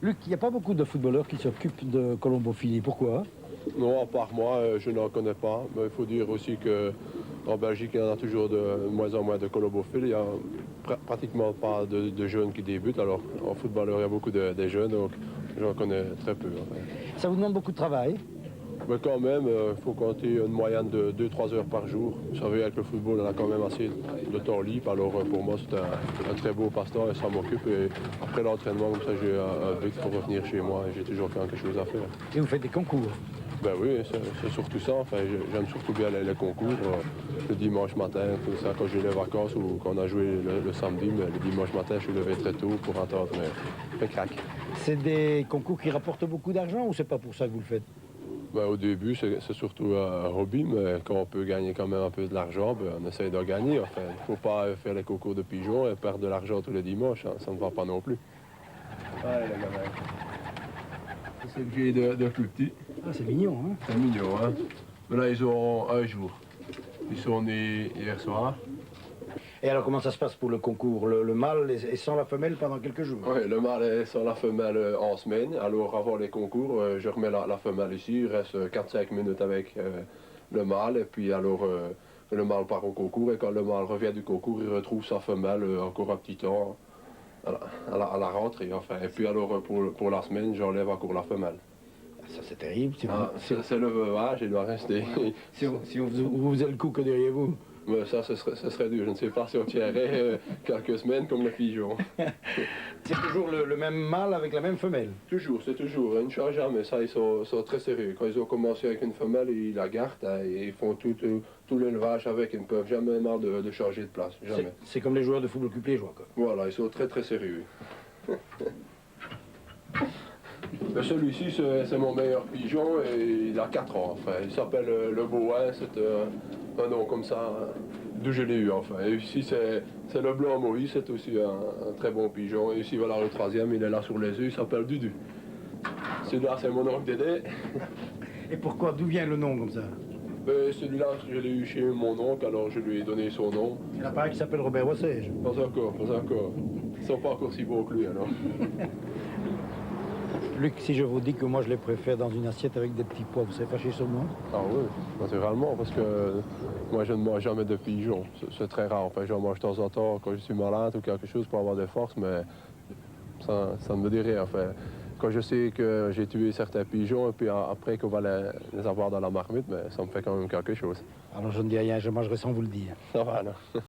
Luc, il n'y a pas beaucoup de footballeurs qui s'occupent de colombophilie. Pourquoi? Non, à part moi, je n'en connais pas. Mais il faut dire aussi qu'en Belgique, il y en a toujours de moins en moins de colobophiles. Il n'y a pratiquement pas de jeunes qui débutent. Alors, en footballeur, il y a beaucoup de jeunes, donc j'en connais très peu. En fait. Ça vous demande beaucoup de travail? Mais quand même, il faut compter une moyenne de 2-3 heures par jour. Vous savez, avec le football, on a quand même assez de temps libre. Alors, pour moi, c'est un très beau passe-temps et ça m'occupe. Et après l'entraînement, comme ça, j'ai un but pour revenir chez moi et j'ai toujours quelque chose à faire. Et vous faites des concours? Ben oui, c'est surtout ça. Enfin, j'aime surtout bien les concours. Le dimanche matin, tout ça, quand j'ai les vacances ou quand on a joué le samedi, mais le dimanche matin, je suis levé très tôt pour entendre mes craques. C'est des concours qui rapportent beaucoup d'argent ou c'est pas pour ça que vous le faites? Ben, au début, c'est surtout un hobby, mais quand on peut gagner quand même un peu de l'argent, ben, on essaye de gagner. Enfin, il ne faut pas faire les concours de pigeons et perdre de l'argent tous les dimanches. Hein, ça ne va pas non plus. Ouais, les gamins. C'est le que j'ai de plus petit. Ah, c'est mignon, hein? C'est mignon, hein? Mais là, ils ont un jour. Ils sont nés hier soir. Et alors, comment ça se passe pour le concours? Le mâle est sans la femelle pendant quelques jours? Oui, le mâle est sans la femelle en semaine. Alors, avant les concours, je remets la femelle ici. Il reste 4-5 minutes avec le mâle. Et puis, alors, le mâle part au concours. Et quand le mâle revient du concours, il retrouve sa femelle encore un petit temps à la rentrée. Enfin. Et puis, alors, pour la semaine, j'enlève encore la femelle. Ça, c'est terrible. C'est le veuvage, il doit rester. Si on vous faisait le coup, que diriez-vous? Mais ça, ce serait dur. Je ne sais pas si on tiendrait quelques semaines comme le pigeon. C'est toujours le même mâle avec la même femelle? Toujours, c'est toujours. Ils ne changent jamais. Ça, ils sont très sérieux. Quand ils ont commencé avec une femelle, ils la gardent hein, et ils font tout l'élevage avec. Ils ne peuvent jamais marre de changer de place. Jamais. C'est comme les joueurs de football cuplégeois, quoi. Voilà, ils sont très sérieux. Celui-ci, c'est mon meilleur pigeon et il a 4 ans. Enfin, il s'appelle le Boa, c'est un nom comme ça, d'où je l'ai eu. Enfin. Et ici, c'est le blanc Moïse, c'est aussi un très bon pigeon. Et ici, voilà le troisième, il est là sur les yeux, il s'appelle Dudu. Celui-là, c'est mon oncle Dédé. Et pourquoi? D'où vient le nom comme ça? Celui-là, je l'ai eu chez mon oncle, alors je lui ai donné son nom. Il y en a pas un qui s'appelle Robert Rossège? Pas encore, pas encore. Ils ne sont pas encore si beaux que lui, alors. Luc, si je vous dis que moi je les préfère dans une assiette avec des petits pois, vous serez fâché sur moi? Ah oui, naturellement, parce que moi je ne mange jamais de pigeons. C'est très rare. Enfin, j'en mange de temps en temps quand je suis malade ou quelque chose pour avoir des forces, mais ça ne me dit rien. Enfin, quand je sais que j'ai tué certains pigeons et puis après qu'on va les avoir dans la marmite, mais ça me fait quand même quelque chose. Alors je ne dis rien, je mangerai sans vous le dire. Ça va, non?